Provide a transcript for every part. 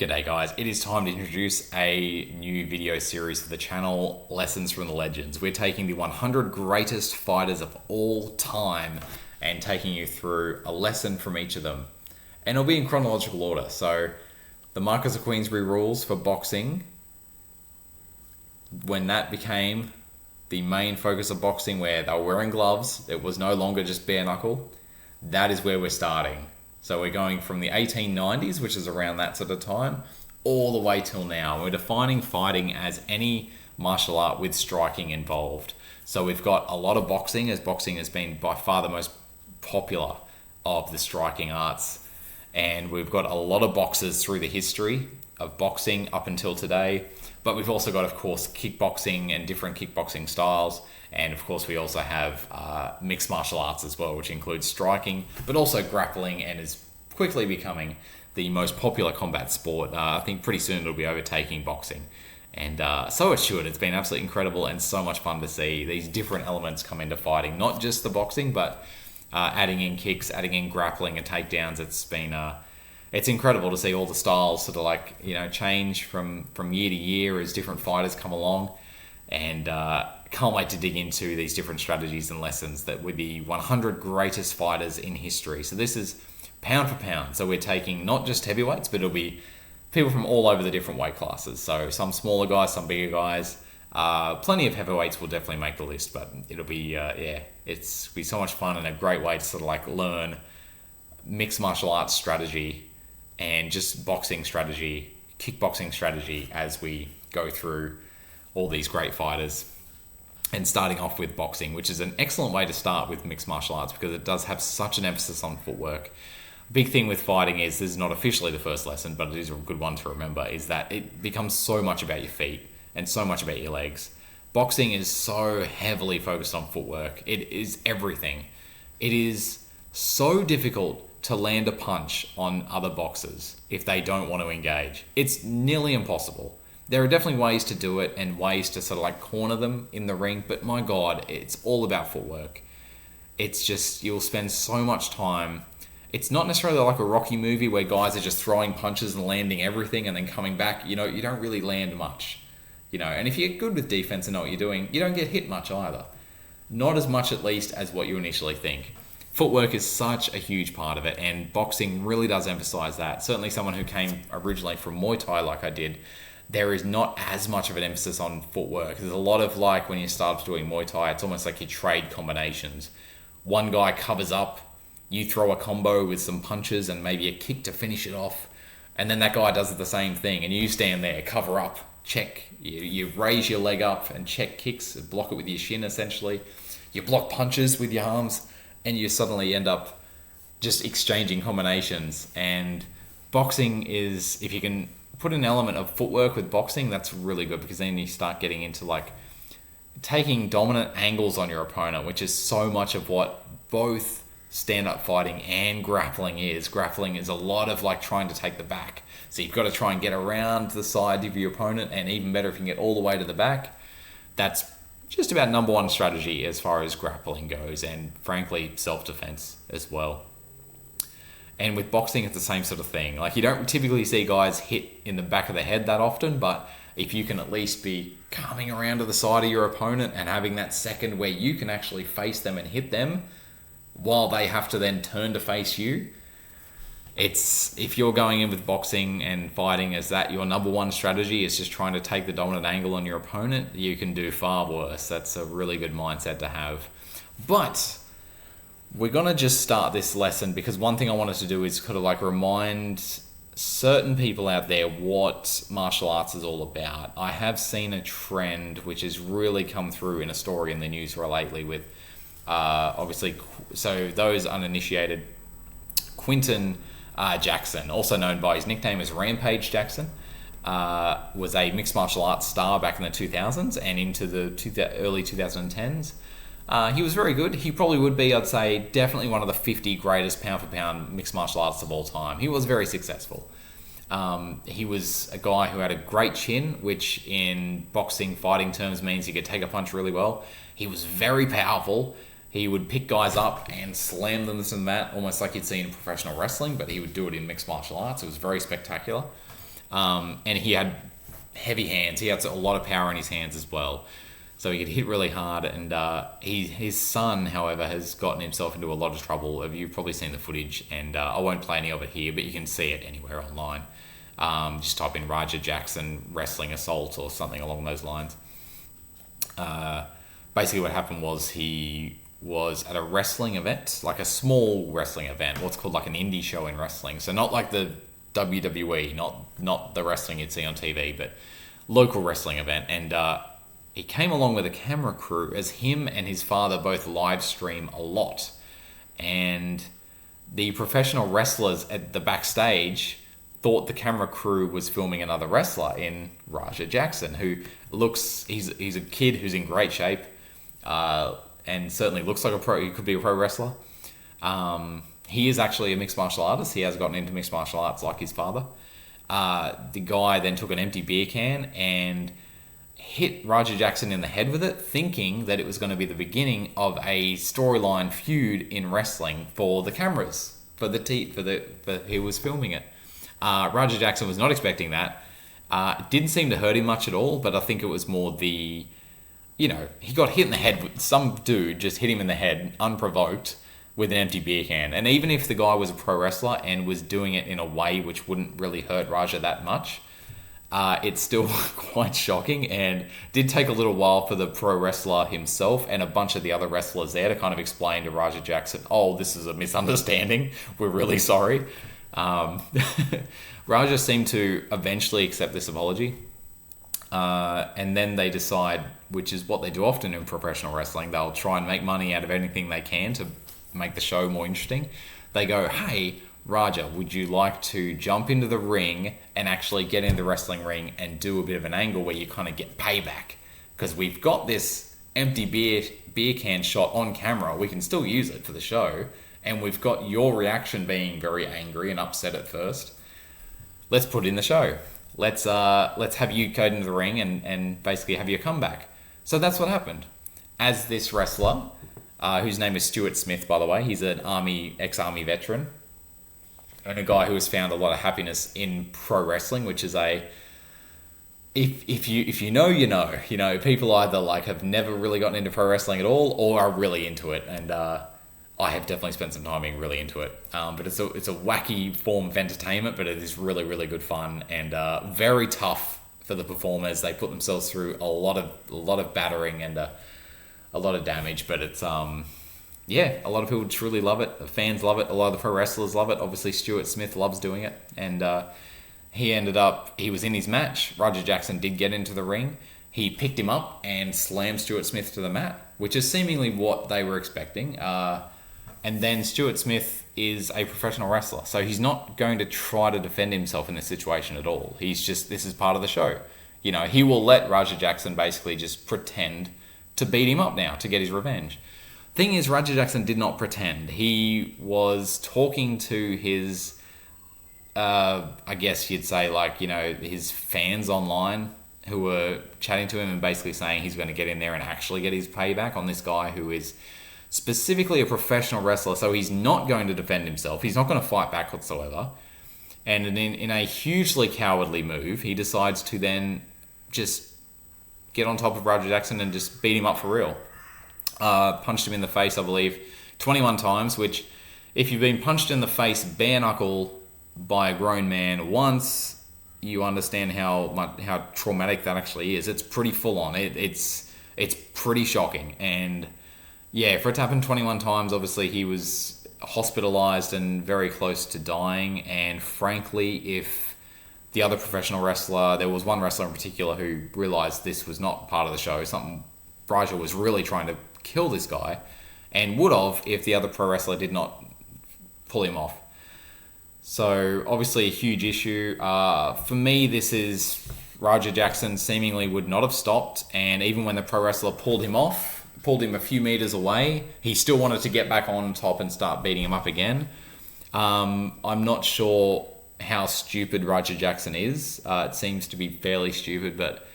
G'day guys, it is time to introduce a new video series for the channel, Lessons from the Legends. We're taking the 100 greatest fighters of all time and taking you through a lesson from each of them. And it'll be in chronological order. So the Marquess of Queensberry rules for boxing, when that became the main focus of boxing, where they were wearing gloves, it was no longer just bare knuckle, that is where we're starting. So we're going from the 1890s, which is around that sort of time, all the way till now. We're defining fighting as any martial art with striking involved. So we've got a lot of boxing, as boxing has been by far the most popular of the striking arts. And we've got a lot of boxers through the history of boxing up until today. But we've also got, of course, kickboxing and different kickboxing styles. And of course, we also have mixed martial arts as well, which includes striking, but also grappling, and is quickly becoming the most popular combat sport. I think pretty soon it'll be overtaking boxing. And so it should. It's been absolutely incredible and so much fun to see these different elements come into fighting. Not just the boxing, but adding in kicks, adding in grappling and takedowns. It's been... it's incredible to see all the styles sort of change from year to year as different fighters come along. And can't wait to dig into these different strategies and lessons that with the 100 greatest fighters in history. So this is pound for pound. So we're taking not just heavyweights, but it'll be people from all over the different weight classes. So some smaller guys, some bigger guys. Plenty of heavyweights will definitely make the list, but it'll be, it's be so much fun and a great way to sort of learn mixed martial arts strategy and just boxing strategy, kickboxing strategy as we go through all these great fighters. And starting off with boxing, which is an excellent way to start with mixed martial arts because it does have such an emphasis on footwork. Big thing with fighting is, this is not officially the first lesson, but it is a good one to remember, is that it becomes so much about your feet and so much about your legs. Boxing is so heavily focused on footwork. It is everything. It is so difficult to land a punch on other boxers if they don't want to engage. It's nearly impossible. There are definitely ways to do it and ways to sort of corner them in the ring, but my God, it's all about footwork. It's just, you'll spend so much time. It's not necessarily like a Rocky movie where guys are just throwing punches and landing everything and then coming back. You don't really land much. And if you're good with defense and know what you're doing, you don't get hit much either. Not as much, at least, as what you initially think. Footwork is such a huge part of it, and boxing really does emphasize that. Certainly someone who came originally from Muay Thai like I did, there is not as much of an emphasis on footwork. There's a lot of when you start doing Muay Thai, it's almost like you trade combinations. One guy covers up, you throw a combo with some punches and maybe a kick to finish it off. And then that guy does the same thing and you stand there, cover up, check. You raise your leg up and check kicks, block it with your shin essentially. You block punches with your arms and you suddenly end up just exchanging combinations. And boxing is, if you can put an element of footwork with boxing, that's really good, because then you start getting into taking dominant angles on your opponent, which is so much of what both stand-up fighting and grappling is. Grappling is a lot of trying to take the back. So you've got to try and get around the side of your opponent, and even better if you can get all the way to the back. That's just about number one strategy as far as grappling goes, and frankly, self-defense as well. And with boxing, it's the same sort of thing. You don't typically see guys hit in the back of the head that often, but if you can at least be coming around to the side of your opponent and having that second where you can actually face them and hit them while they have to then turn to face you, if you're going in with boxing and fighting as that your number one strategy is just trying to take the dominant angle on your opponent, you can do far worse. That's a really good mindset to have. But we're going to just start this lesson because one thing I wanted to do is kind of remind certain people out there what martial arts is all about. I have seen a trend which has really come through in a story in the news lately with, obviously, so those uninitiated, Quinton Jackson, also known by his nickname as Rampage Jackson, was a mixed martial arts star back in the 2000s and into the early 2010s. He was very good. He probably would be, I'd say, definitely one of the 50 greatest pound-for-pound mixed martial artists of all time. He was very successful. He was a guy who had a great chin, which in boxing fighting terms means he could take a punch really well. He was very powerful. He would pick guys up and slam them this and that, almost like you'd see in professional wrestling, but he would do it in mixed martial arts. It was very spectacular. And he had heavy hands. He had a lot of power in his hands as well. So he could hit really hard. And his son, however, has gotten himself into a lot of trouble. You've probably seen the footage, and I won't play any of it here, but you can see it anywhere online. Just type in Raja Jackson wrestling assault or something along those lines. Basically what happened was he was at a wrestling event, like a small wrestling event, what's called like an indie show in wrestling. So not like the WWE, not the wrestling you'd see on TV, but local wrestling event. And he came along with a camera crew as him and his father both live stream a lot. And the professional wrestlers at the backstage thought the camera crew was filming another wrestler in Raja Jackson, who he's a kid who's in great shape, and certainly looks like he could be a pro wrestler. He is actually a mixed martial artist. He has gotten into mixed martial arts like his father. The guy then took an empty beer can and hit Raja Jackson in the head with it, thinking that it was going to be the beginning of a storyline feud in wrestling for the cameras, for he was filming it. Raja Jackson was not expecting that. It didn't seem to hurt him much at all, but I think it was more he got hit in the head with some dude just hit him in the head unprovoked with an empty beer can. And even if the guy was a pro wrestler and was doing it in a way which wouldn't really hurt Raja that much, it's still quite shocking, and did take a little while for the pro wrestler himself and a bunch of the other wrestlers there to kind of explain to Raja Jackson, oh, this is a misunderstanding. We're really sorry. Raja seemed to eventually accept this apology, and then they decide, which is what they do often in professional wrestling, they'll try and make money out of anything they can to make the show more interesting. They go, hey, Raja, would you like to jump into the ring and actually get into the wrestling ring and do a bit of an angle where you kind of get payback? Because we've got this empty beer can shot on camera. We can still use it for the show. And we've got your reaction being very angry and upset at first. Let's put it in the show. Let's have you go into the ring and basically have your comeback. So that's what happened. As this wrestler, whose name is Stuart Smith, by the way, he's an ex-army veteran, and a guy who has found a lot of happiness in pro wrestling, which is if you know, you know, people either like have never really gotten into pro wrestling at all or are really into it, and I have definitely spent some time being really into it. But it's a wacky form of entertainment, but it is really, really good fun and very tough for the performers. They put themselves through a lot of battering and a lot of damage, but it's a lot of people truly love it. The fans love it. A lot of the pro wrestlers love it. Obviously, Stuart Smith loves doing it, and he was in his match. Raja Jackson did get into the ring. He picked him up and slammed Stuart Smith to the mat, which is seemingly what they were expecting. And then Stuart Smith is a professional wrestler, so he's not going to try to defend himself in this situation at all. This is part of the show. You know, he will let Raja Jackson basically just pretend to beat him up now to get his revenge. Thing is, Raja Jackson did not pretend. He was talking to his, I guess you'd say, like, you know, his fans online who were chatting to him and basically saying he's going to get in there and actually get his payback on this guy who is specifically a professional wrestler. So he's not going to defend himself. He's not going to fight back whatsoever. And in a hugely cowardly move, he decides to then just get on top of Raja Jackson and just beat him up for real. Punched him in the face, I believe, 21 times, which if you've been punched in the face bare knuckle by a grown man once, you understand how traumatic that actually is. It's pretty full on. It's pretty shocking. And yeah, for it to happen 21 times, obviously he was hospitalized and very close to dying. And frankly, if the other professional wrestler, there was one wrestler in particular who realized this was not part of the show, Raja was really trying to kill this guy, and would have if the other pro wrestler did not pull him off. So obviously a huge issue. For me, this is Raja Jackson seemingly would not have stopped, and even when the pro wrestler pulled him a few meters away, he still wanted to get back on top and start beating him up again. I'm not sure how stupid Raja Jackson is. It seems to be fairly stupid, but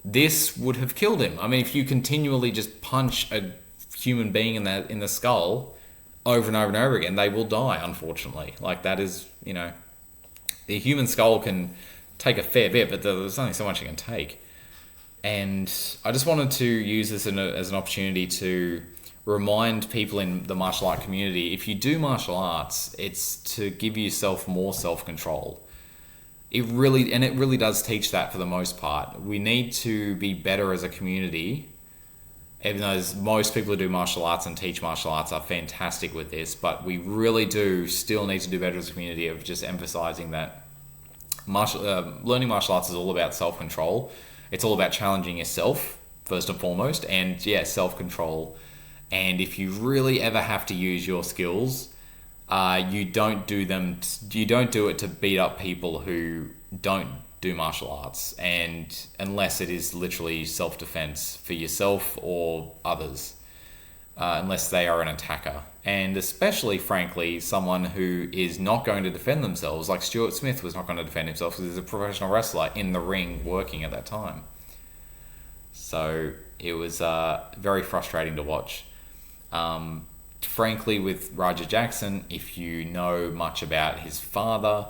this would have killed him. I mean, if you continually just punch a human being in the skull over and over and over again, they will die, unfortunately. Like, that is, you know, the human skull can take a fair bit, but there's only so much you can take. And I just wanted to use this as an opportunity to remind people in the martial art community, if you do martial arts, it's to give yourself more self-control. It really does teach that for the most part. We need to be better as a community, even though most people who do martial arts and teach martial arts are fantastic with this, but we really do still need to do better as a community of just emphasizing that learning martial arts is all about self-control. It's all about challenging yourself, first and foremost, and self-control. And if you really ever have to use your skills, you don't do it to beat up people who don't do martial arts, and unless it is literally self-defense for yourself or others, unless they are an attacker. And especially, frankly, someone who is not going to defend themselves, like Stuart Smith was not going to defend himself because he's a professional wrestler in the ring working at that time. So it was very frustrating to watch. Frankly, with Raja Jackson, if you know much about his father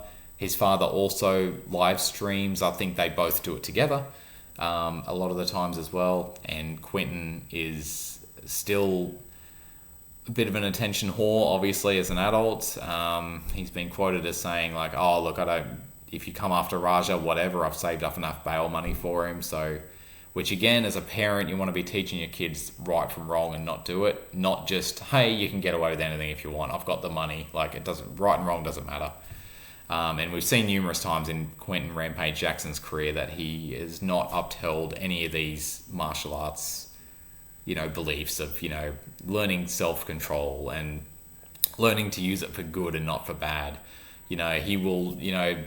also live streams. I think they both do it together a lot of the times as well. And Quinton is still a bit of an attention whore, obviously, as an adult. He's been quoted as saying, like, oh, look, if you come after Raja, whatever, I've saved up enough bail money for him. So, which again, as a parent, you want to be teaching your kids right from wrong and not do it. Not just, hey, you can get away with anything if you want. I've got the money. Like, right and wrong doesn't matter. And we've seen numerous times in Quinton Rampage Jackson's career that he has not upheld any of these martial arts, beliefs of, learning self-control and learning to use it for good and not for bad. He will,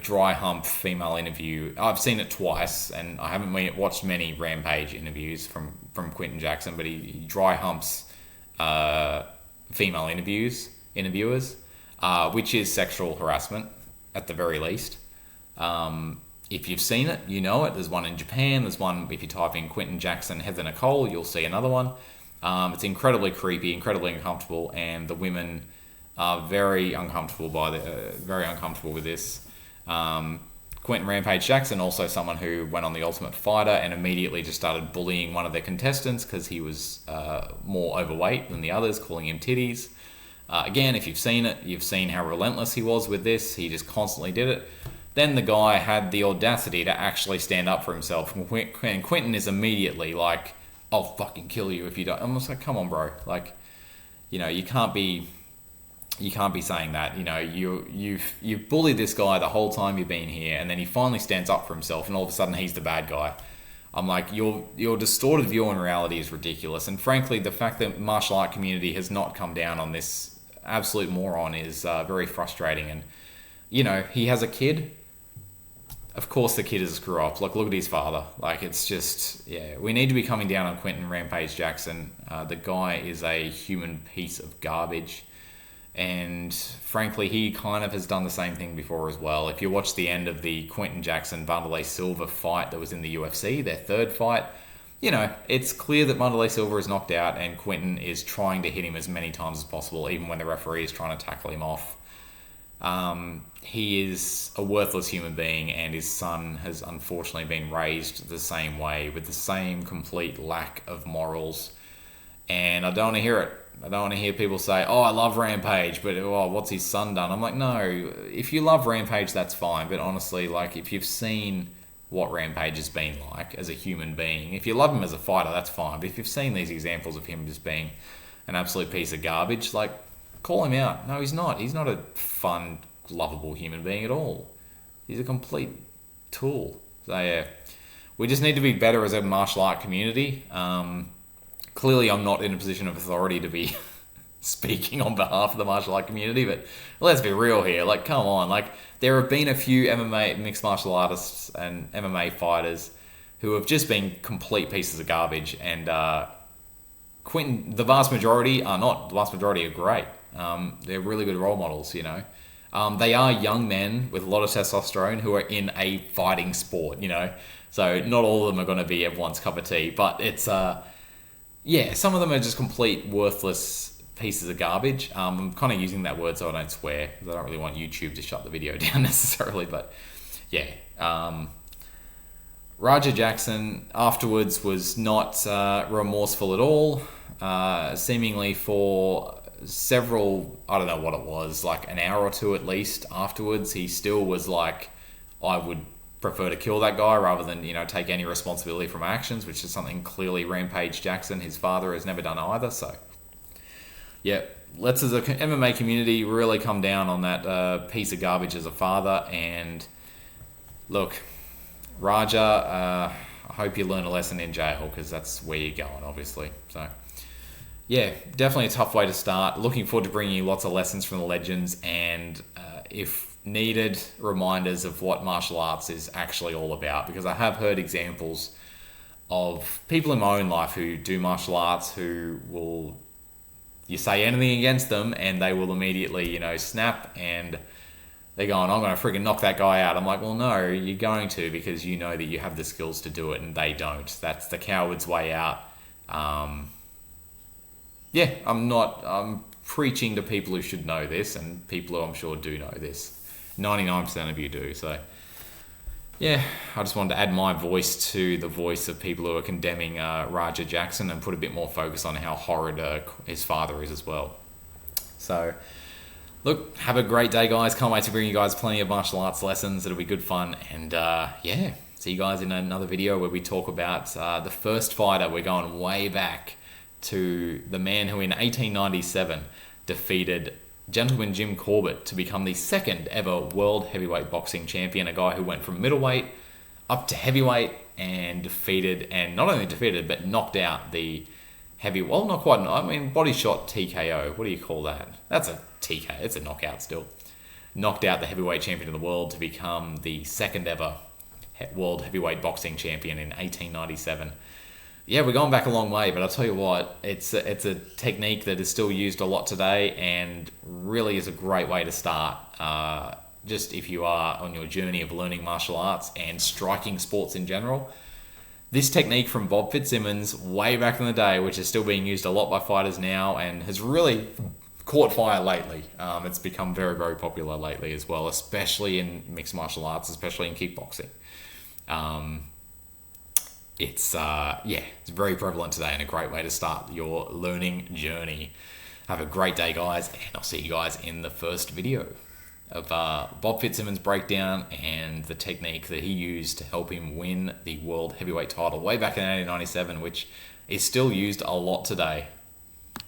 dry hump female interview. I've seen it twice, and I haven't watched many Rampage interviews from Quinton Jackson, but he dry humps female interviewers, which is sexual harassment at the very least. If you've seen it, you know it. There's one in Japan. There's one, if you type in Quinton Jackson, Heather Nicole, you'll see another one. It's incredibly creepy, incredibly uncomfortable, and the women are very uncomfortable with this. Quinton Rampage Jackson, also someone who went on The Ultimate Fighter and immediately just started bullying one of their contestants because he was more overweight than the others, calling him titties. Again, if you've seen it, you've seen how relentless he was with this. He just constantly did it. Then the guy had the audacity to actually stand up for himself. And Quinton is immediately like, I'll fucking kill you if you don't. I'm just like, come on, bro. Like, you can't be saying that. You've bullied this guy the whole time you've been here, and then he finally stands up for himself, and all of a sudden he's the bad guy. I'm like, your distorted view on reality is ridiculous. And frankly, the fact that martial art community has not come down on this absolute moron is very frustrating. And, he has a kid. Of course the kid is a screw up. Like, look at his father. Like, it's just, we need to be coming down on Quinton Rampage Jackson. The guy is a human piece of garbage. And frankly, he kind of has done the same thing before as well. If you watch the end of the Quinton Jackson Wanderlei Silva fight that was in the UFC, their third fight, it's clear that Wanderlei Silva is knocked out and Quinton is trying to hit him as many times as possible, even when the referee is trying to tackle him off. He is a worthless human being, and his son has unfortunately been raised the same way, with the same complete lack of morals. And I don't want to hear it. I don't want to hear people say, oh, I love Rampage, but what's his son done? I'm like, no, if you love Rampage, that's fine. But honestly, like, if you've seen what Rampage has been like as a human being, if you love him as a fighter, that's fine. But if you've seen these examples of him just being an absolute piece of garbage, like, call him out. No, he's not. He's not a fun, lovable human being at all. He's a complete tool. So, we just need to be better as a martial art community. Clearly, I'm not in a position of authority to be speaking on behalf of the martial art community, but let's be real here. Like, come on. Like, there have been a few MMA, mixed martial artists and MMA fighters who have just been complete pieces of garbage, and Quinton, the vast majority are not. The vast majority are great. They're really good role models, They are young men with a lot of testosterone who are in a fighting sport, So not all of them are going to be everyone's cup of tea, but it's... some of them are just complete worthless pieces of garbage. I'm kind of using that word so I don't swear, because I don't really want YouTube to shut the video down necessarily. But Raja Jackson afterwards was not remorseful at all, seemingly for several, I don't know what it was, like an hour or two at least afterwards, he still was like, I would prefer to kill that guy rather than, take any responsibility for my actions, which is something clearly Rampage Jackson, his father, has never done either. So, yeah, let's as a MMA community really come down on that piece of garbage as a father. And look, Raja, I hope you learn a lesson in jail, because that's where you're going, obviously. So, yeah, definitely a tough way to start. Looking forward to bringing you lots of lessons from the legends and, if needed, reminders of what martial arts is actually all about. Because I have heard examples of people in my own life who do martial arts who will, you say anything against them and they will immediately, snap, and they're going, I'm going to freaking knock that guy out. I'm like, well, no, you're going to, because you know that you have the skills to do it and they don't. That's the coward's way out. I'm preaching to people who should know this, and people who I'm sure do know this. 99% of you do. So, yeah, I just wanted to add my voice to the voice of people who are condemning Raja Jackson and put a bit more focus on how horrid his father is as well. So, look, have a great day, guys. Can't wait to bring you guys plenty of martial arts lessons. It'll be good fun. And see you guys in another video where we talk about the first fighter. We're going way back to the man who in 1897 defeated gentleman Jim Corbett to become the second ever world heavyweight boxing champion. A guy who went from middleweight up to heavyweight and not only defeated, but knocked out the body shot TKO. What do you call that? That's a TKO. It's a knockout still. Knocked out the heavyweight champion of the world to become the second ever world heavyweight boxing champion in 1897. Yeah, we're going back a long way, but I'll tell you what, it's a technique that is still used a lot today and really is a great way to start. Just if you are on your journey of learning martial arts and striking sports in general. This technique from Bob Fitzsimmons way back in the day, which is still being used a lot by fighters now and has really caught fire lately. It's become very, very popular lately as well, especially in mixed martial arts, especially in kickboxing. It's very prevalent today and a great way to start your learning journey. Have a great day, guys, and I'll see you guys in the first video of Bob Fitzsimmons' breakdown and the technique that he used to help him win the world heavyweight title way back in 1897, which is still used a lot today.